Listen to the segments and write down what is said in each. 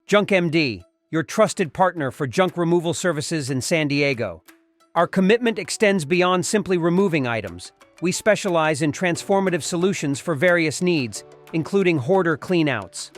JunkMD, your trusted partner for junk removal services in San Diego. Our commitment extends beyond simply removing items. We specialize in transformative solutions for various needs, including hoarder cleanouts.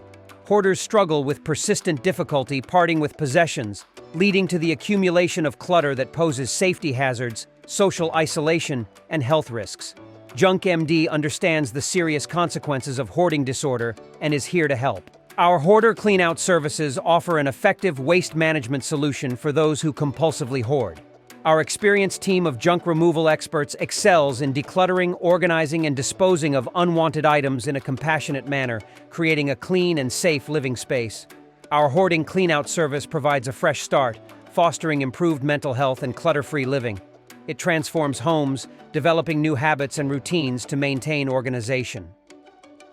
Hoarders struggle with persistent difficulty parting with possessions, leading to the accumulation of clutter that poses safety hazards, social isolation, and health risks. JunkMD understands the serious consequences of hoarding disorder and is here to help. Our hoarder cleanout services offer an effective waste management solution for those who compulsively hoard. Our experienced team of junk removal experts excels in decluttering, organizing, and disposing of unwanted items in a compassionate manner, creating a clean and safe living space. Our hoarding cleanout service provides a fresh start, fostering improved mental health and clutter-free living. It transforms homes, developing new habits and routines to maintain organization.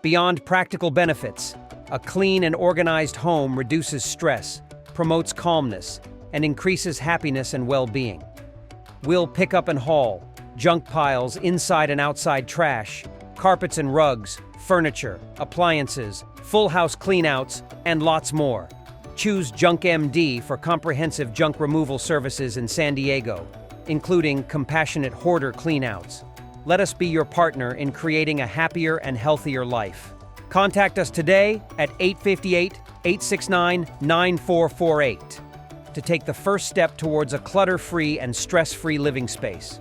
Beyond practical benefits, a clean and organized home reduces stress, promotes calmness, and increases happiness and well-being. We'll pick up and haul junk piles, inside and outside trash, carpets and rugs, furniture, appliances, full house cleanouts, and lots more. Choose JunkMD for comprehensive junk removal services in San Diego, including compassionate hoarder cleanouts. Let us be your partner in creating a happier and healthier life. Contact us today at 858-869-9448 to take the first step towards a clutter-free and stress-free living space.